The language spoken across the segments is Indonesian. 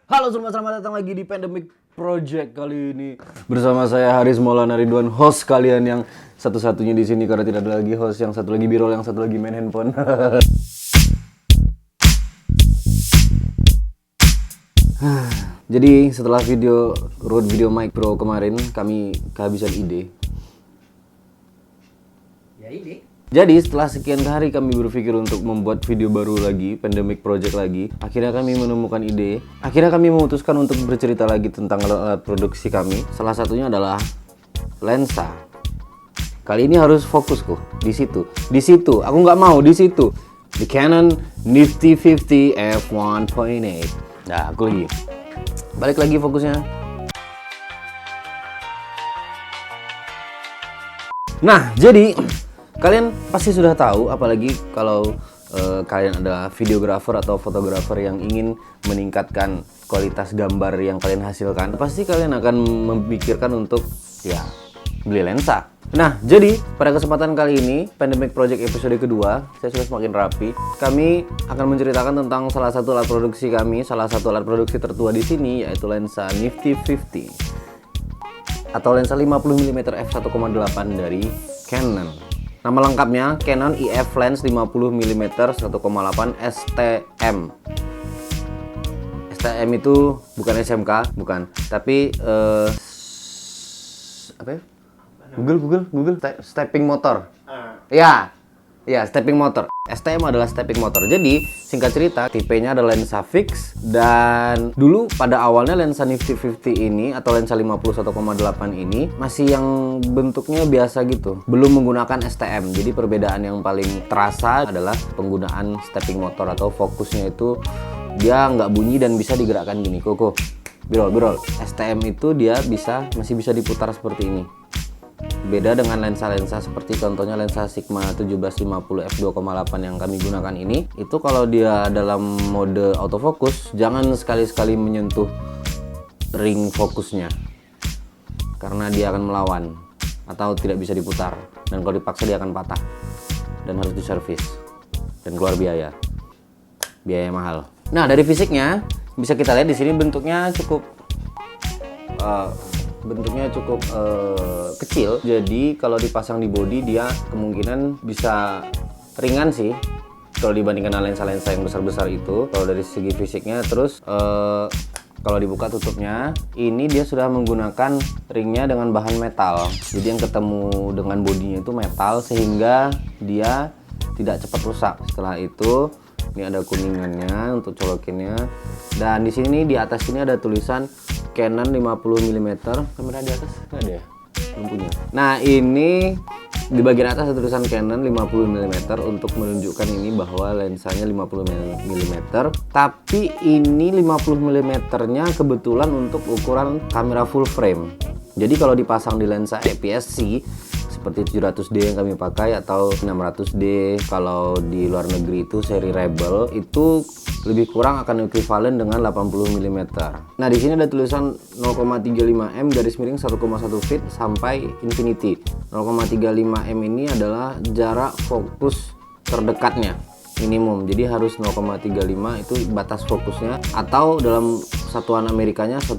Halo semua, selamat datang lagi di Pandemic Project kali ini bersama saya Haris Maulana Ridwan, host kalian yang satu-satunya di sini karena tidak ada lagi host, yang satu lagi birol, yang satu lagi main handphone. Jadi setelah road video Mike Pro kemarin, kami kehabisan ide. Jadi setelah sekian hari kami berpikir untuk membuat video baru lagi, Pandemic Project lagi. Akhirnya kami menemukan ide. Akhirnya kami memutuskan untuk bercerita lagi tentang alat produksi kami. Salah satunya adalah lensa. Kali ini harus fokus kok di situ. Di situ. Aku nggak mau di situ. Di Canon Nifty 50 f1.8. Nah, aku lagi. Balik lagi fokusnya. Nah, jadi kalian pasti sudah tahu, apalagi kalau kalian adalah videografer atau fotografer yang ingin meningkatkan kualitas gambar yang kalian hasilkan, pasti kalian akan memikirkan untuk beli lensa. Nah, jadi pada kesempatan kali ini, Pandemic Project episode kedua, saya sudah semakin rapi. Kami akan menceritakan tentang salah satu alat produksi kami, salah satu alat produksi tertua di sini, yaitu lensa Nifty 50 atau lensa 50mm f1.8 dari Canon. Nama lengkapnya Canon EF Lens 50mm 1.8 STM. STM itu bukan SMK, bukan. Tapi apa ya? Google stepping motor. Ya, stepping motor. STM adalah stepping motor. Jadi, singkat cerita, tipenya adalah lensa fix. Dan dulu pada awalnya lensa Nifty 50 ini atau lensa 51.8 ini masih yang bentuknya biasa gitu. Belum menggunakan STM. Jadi perbedaan yang paling terasa adalah penggunaan stepping motor atau fokusnya itu dia nggak bunyi dan bisa digerakkan gini. Koko, birol. STM itu dia masih bisa diputar seperti ini. Beda dengan lensa-lensa seperti contohnya lensa Sigma 1750 f2.8 yang kami gunakan ini, itu kalau dia dalam mode autofocus jangan sekali-sekali menyentuh ring fokusnya karena dia akan melawan atau tidak bisa diputar, dan kalau dipaksa dia akan patah dan harus diservis dan keluar biaya mahal. Nah, dari fisiknya bisa kita lihat di sini bentuknya cukup kecil, jadi kalau dipasang di body dia kemungkinan bisa ringan sih kalau dibandingkan lensa-lensa yang besar-besar itu kalau dari segi fisiknya. Terus kalau dibuka tutupnya, ini dia sudah menggunakan ringnya dengan bahan metal, jadi yang ketemu dengan bodinya itu metal sehingga dia tidak cepat rusak. Setelah itu ini ada kuningannya untuk colokinnya, dan di sini di atas ini ada tulisan Canon 50mm. Kamera di atas nggak ada ya? Belum punya. Nah, ini di bagian atas ada tulisan Canon 50mm untuk menunjukkan ini bahwa lensanya 50mm. Tapi ini 50mm-nya kebetulan untuk ukuran kamera full frame. Jadi kalau dipasang di lensa APS-C seperti 700D yang kami pakai atau 600D kalau di luar negeri itu seri Rebel, itu lebih kurang akan ekuivalen dengan 80mm. Nah, di sini ada tulisan 0,35 m garis miring 1,1 feet sampai infinity. 0,35 m ini adalah jarak fokus terdekatnya minimum. Jadi harus 0,35 itu batas fokusnya, atau dalam satuan Amerikanya 1,1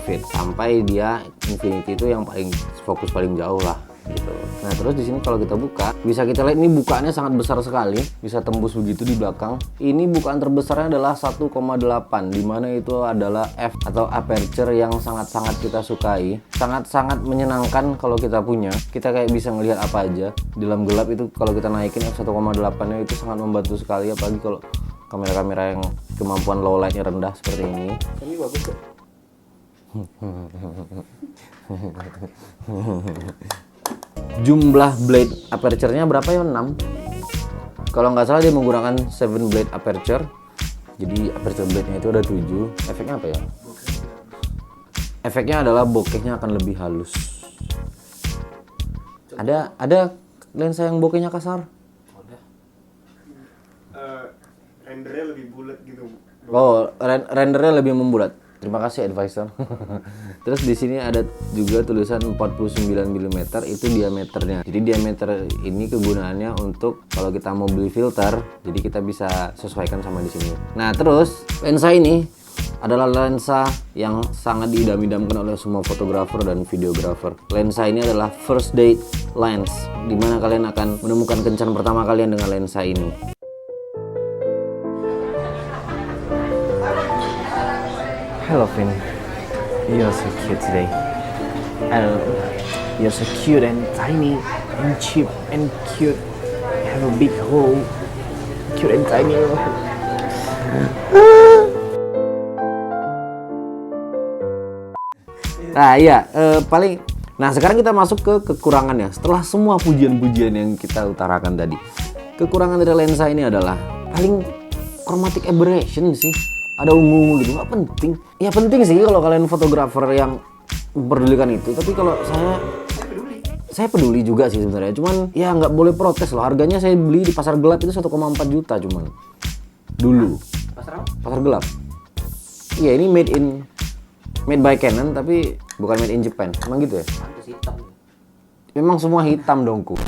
feet sampai dia infinity itu yang paling fokus paling jauh lah gitu. Nah, terus di sini kalau kita buka, bisa kita lihat ini bukaannya sangat besar sekali, bisa tembus begitu di belakang. Ini bukaan terbesarnya adalah 1,8, dimana itu adalah f atau aperture yang sangat-sangat kita sukai, sangat-sangat menyenangkan kalau kita punya. Kita kayak bisa ngelihat apa aja dalam gelap itu. Kalau kita naikin f1,8 nya itu sangat membantu sekali, apalagi kalau kamera-kamera yang kemampuan low lightnya rendah seperti ini. Ini bagus kok. Jumlah blade aperture-nya berapa ya? 6. Kalau nggak salah dia menggunakan 7 blade aperture. Jadi aperture blade-nya itu ada 7. Efeknya apa ya? Efeknya adalah bokehnya akan lebih halus. Ada lensa yang bokehnya kasar? Rendernya lebih bulat gitu. Oh, rendernya lebih membulat. Terima kasih advisor. Terus di sini ada juga tulisan 49mm, itu diameternya. Jadi diameter ini kegunaannya untuk kalau kita mau beli filter, jadi kita bisa sesuaikan sama di sini. Nah, terus lensa ini adalah lensa yang sangat diidam-idamkan oleh semua fotografer dan videografer. Lensa ini adalah first date lens, di mana kalian akan menemukan kencan pertama kalian dengan lensa ini. Hello, Finn. You're so cute today. You're so cute and tiny and cheap and cute. You have a big hole. Cute and tiny. Nah iya, Nah sekarang kita masuk ke kekurangannya. Setelah semua pujian-pujian yang kita utarakan tadi, kekurangan dari lensa ini adalah paling chromatic aberration sih. Ada ungu gitu, nggak penting. Ya penting sih kalau kalian fotografer yang memperdulikan itu. Tapi kalau saya peduli juga sih sebenarnya. Cuman ya nggak boleh protes loh. Harganya saya beli di pasar gelap itu 1,4 juta cuman. Dulu. Pasar gelap. Iya ini made by Canon tapi bukan made in Japan. Emang gitu ya? Memang semua hitam dongku.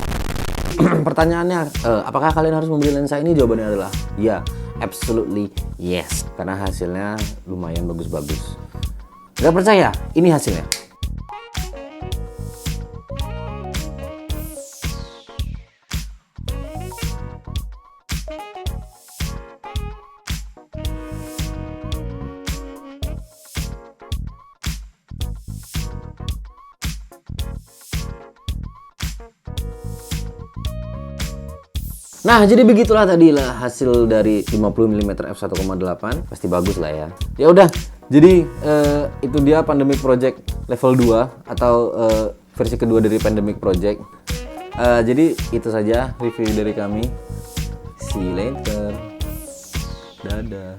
Pertanyaannya, apakah kalian harus membeli lensa ini? Jawabannya adalah ya, absolutely yes. Karena hasilnya lumayan bagus-bagus. Gak percaya? Ini hasilnya. Nah, jadi begitulah tadi lah hasil dari 50mm f1.8. Pasti bagus lah ya. Ya udah, jadi itu dia Pandemic Project level 2 atau versi kedua dari Pandemic Project. Jadi itu saja review dari kami. See you later. Dadah.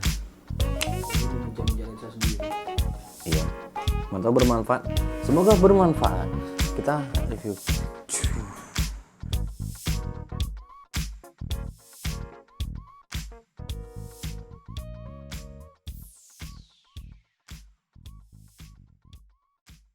Iya. Mantap bermanfaat. Semoga bermanfaat. Kita review.